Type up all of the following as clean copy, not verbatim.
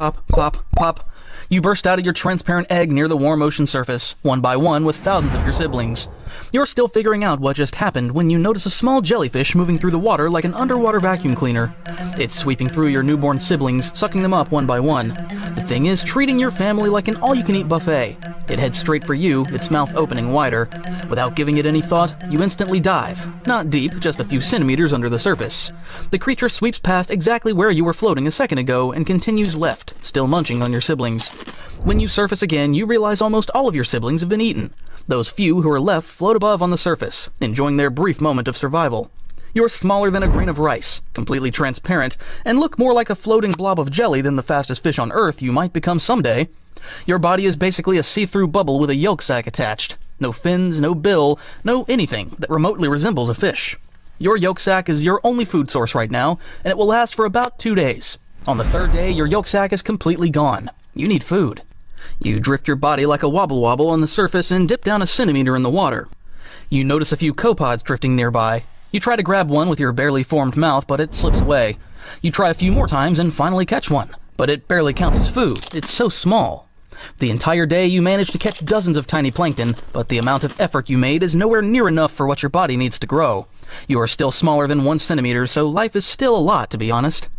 Pop, pop, pop. You burst out of your transparent egg near the warm ocean surface, one by one with thousands of your siblings. You're still figuring out what just happened when you notice a small jellyfish moving through the water like an underwater vacuum cleaner. It's sweeping through your newborn siblings, sucking them up one by one. The thing is treating your family like an all-you-can-eat buffet. It heads straight for you, its mouth opening wider. Without giving it any thought, you instantly dive. Not deep, just a few centimeters under the surface. The creature sweeps past exactly where you were floating a second ago and continues left, still munching on your siblings. When you surface again, you realize almost all of your siblings have been eaten. Those few who are left float above on the surface, enjoying their brief moment of survival. You're smaller than a grain of rice, completely transparent, and look more like a floating blob of jelly than the fastest fish on Earth you might become someday. Your body is basically a see-through bubble with a yolk sac attached. No fins, no bill, no anything that remotely resembles a fish. Your yolk sac is your only food source right now, and it will last for about 2 days. On the 3rd day, your yolk sac is completely gone. You need food. You drift your body like a wobble-wobble on the surface and dip down a centimeter in the water. You notice a few copepods drifting nearby. You try to grab one with your barely formed mouth, but it slips away. You try a few more times and finally catch one, but it barely counts as food. It's so small. The entire day you manage to catch dozens of tiny plankton, but the amount of effort you made is nowhere near enough for what your body needs to grow. You are still smaller than 1 centimeter, so life is still a lot, to be honest.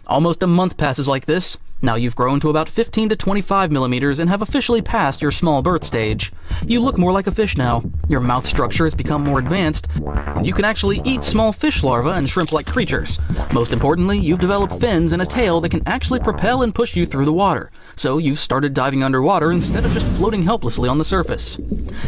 Almost a month passes like this. Now you've grown to about 15 to 25 millimeters and have officially passed your small birth stage. You look more like a fish now. Your mouth structure has become more advanced, and you can actually eat small fish larvae and shrimp-like creatures. Most importantly, you've developed fins and a tail that can actually propel and push you through the water. So you've started diving underwater instead of just floating helplessly on the surface.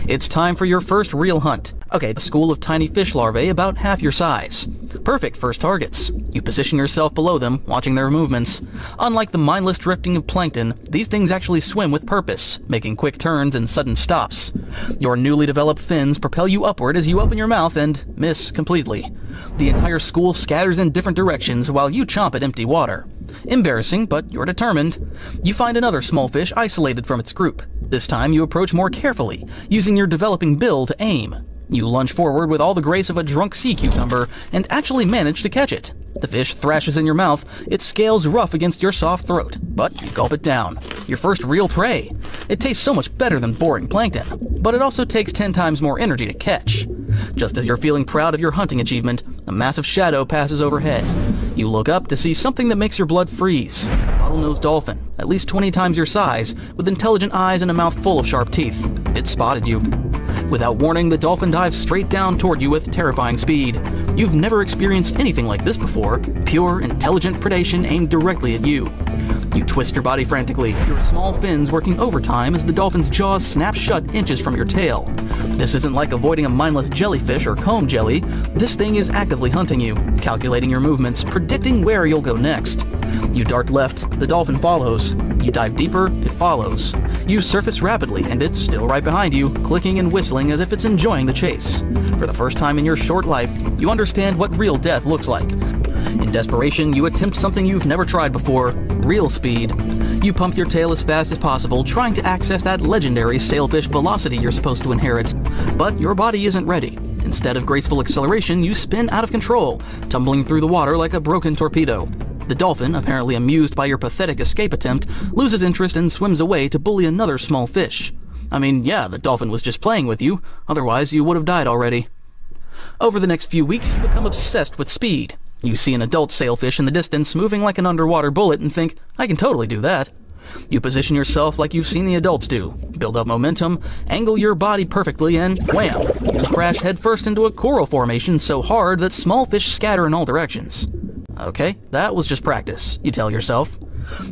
It's time for your first real hunt. Okay, a school of tiny fish larvae about half your size. Perfect first targets. You position yourself below them, watching their movements. Unlike the mindless drifting of plankton, these things actually swim with purpose, making quick turns and sudden stops. Your newly developed fins propel you upward as you open your mouth and miss completely. The entire school scatters in different directions while you chomp at empty water. Embarrassing, but you're determined. You find another small fish isolated from its group. This time you approach more carefully, using your developing bill to aim. You lunge forward with all the grace of a drunk sea cucumber and actually manage to catch it. The fish thrashes in your mouth, its scales rough against your soft throat, but you gulp it down. Your first real prey. It tastes so much better than boring plankton, but it also takes 10 times more energy to catch. Just as you're feeling proud of your hunting achievement, a massive shadow passes overhead. You look up to see something that makes your blood freeze. A bottlenose dolphin, at least 20 times your size, with intelligent eyes and a mouth full of sharp teeth. It spotted you. Without warning, the dolphin dives straight down toward you with terrifying speed. You've never experienced anything like this before. Pure, intelligent predation aimed directly at you. You twist your body frantically, your small fins working overtime as the dolphin's jaws snap shut inches from your tail. This isn't like avoiding a mindless jellyfish or comb jelly. This thing is actively hunting you, calculating your movements, predicting where you'll go next. You dart left, the dolphin follows. You dive deeper, it follows. You surface rapidly, and it's still right behind you, clicking and whistling as if it's enjoying the chase. For the first time in your short life, you understand what real death looks like. In desperation, you attempt something you've never tried before: real speed. You pump your tail as fast as possible, trying to access that legendary sailfish velocity you're supposed to inherit. But your body isn't ready. Instead of graceful acceleration, you spin out of control, tumbling through the water like a broken torpedo. The dolphin, apparently amused by your pathetic escape attempt, loses interest and swims away to bully another small fish. I mean, yeah, the dolphin was just playing with you, otherwise you would have died already. Over the next few weeks, you become obsessed with speed. You see an adult sailfish in the distance moving like an underwater bullet and think, I can totally do that. You position yourself like you've seen the adults do, build up momentum, angle your body perfectly, and wham! You crash headfirst into a coral formation so hard that small fish scatter in all directions. Okay, that was just practice, you tell yourself.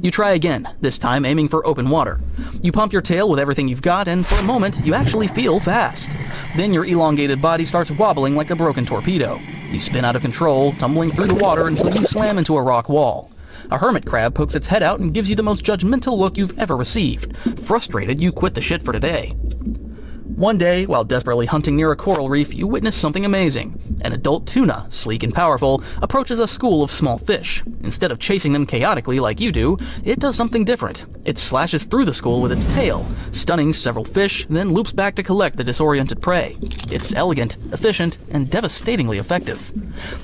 You try again, this time aiming for open water. You pump your tail with everything you've got, and for a moment, you actually feel fast. Then your elongated body starts wobbling like a broken torpedo. You spin out of control, tumbling through the water until you slam into a rock wall. A hermit crab pokes its head out and gives you the most judgmental look you've ever received. Frustrated, you quit the shit for today. One day, while desperately hunting near a coral reef, you witness something amazing. An adult tuna, sleek and powerful, approaches a school of small fish. Instead of chasing them chaotically like you do, it does something different. It slashes through the school with its tail, stunning several fish, then loops back to collect the disoriented prey. It's elegant, efficient, and devastatingly effective.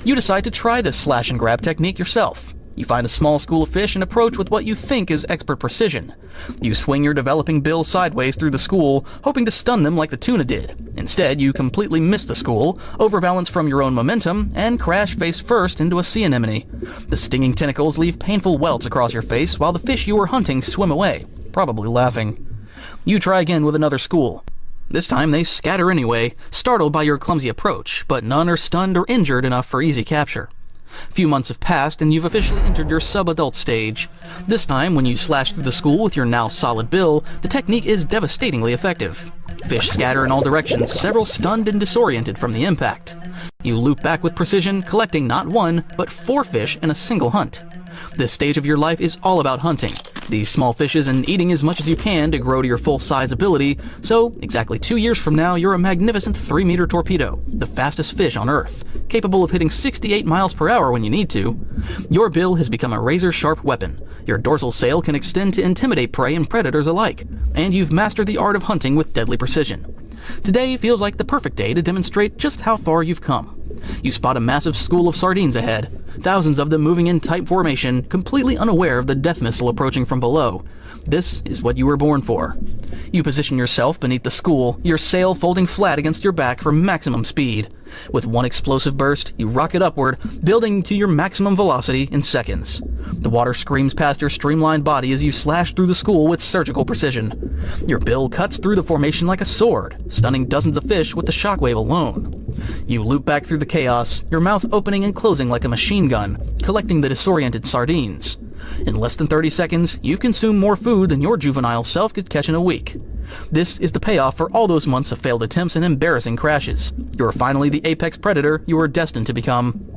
You decide to try this slash and grab technique yourself. You find a small school of fish and approach with what you think is expert precision. You swing your developing bill sideways through the school, hoping to stun them like the tuna did. Instead, you completely miss the school, overbalance from your own momentum, and crash face first into a sea anemone. The stinging tentacles leave painful welts across your face while the fish you were hunting swim away, probably laughing. You try again with another school. This time they scatter anyway, startled by your clumsy approach, but none are stunned or injured enough for easy capture. Few months have passed and you've officially entered your sub-adult stage. This time, when you slash through the school with your now solid bill, the technique is devastatingly effective. Fish scatter in all directions, several stunned and disoriented from the impact. You loop back with precision, collecting not one, but 4 fish in a single hunt. This stage of your life is all about hunting these small fishes and eating as much as you can to grow to your full-size ability, so exactly 2 years from now you're a magnificent 3-meter torpedo, the fastest fish on Earth, capable of hitting 68 miles per hour when you need to. Your bill has become a razor-sharp weapon, your dorsal sail can extend to intimidate prey and predators alike, and you've mastered the art of hunting with deadly precision. Today feels like the perfect day to demonstrate just how far you've come. You spot a massive school of sardines ahead, thousands of them moving in tight formation, completely unaware of the death missile approaching from below. This is what you were born for. You position yourself beneath the school, your sail folding flat against your back for maximum speed. With one explosive burst, you rocket upward, building to your maximum velocity in seconds. The water screams past your streamlined body as you slash through the school with surgical precision. Your bill cuts through the formation like a sword, stunning dozens of fish with the shockwave alone. You loop back through the chaos, your mouth opening and closing like a machine gun, collecting the disoriented sardines. In less than 30 seconds, you've consumed more food than your juvenile self could catch in a week. This is the payoff for all those months of failed attempts and embarrassing crashes. You are finally the apex predator you were destined to become.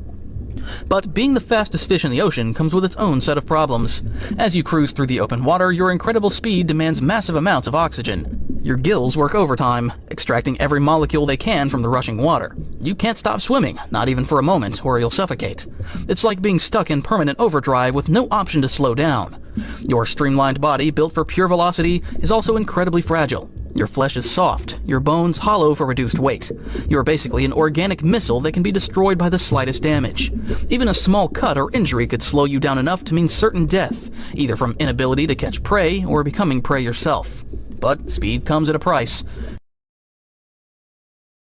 But being the fastest fish in the ocean comes with its own set of problems. As you cruise through the open water, your incredible speed demands massive amounts of oxygen. Your gills work overtime, extracting every molecule they can from the rushing water. You can't stop swimming, not even for a moment, or you'll suffocate. It's like being stuck in permanent overdrive with no option to slow down. Your streamlined body, built for pure velocity, is also incredibly fragile. Your flesh is soft, your bones hollow for reduced weight. You're basically an organic missile that can be destroyed by the slightest damage. Even a small cut or injury could slow you down enough to mean certain death, either from inability to catch prey or becoming prey yourself. But speed comes at a price.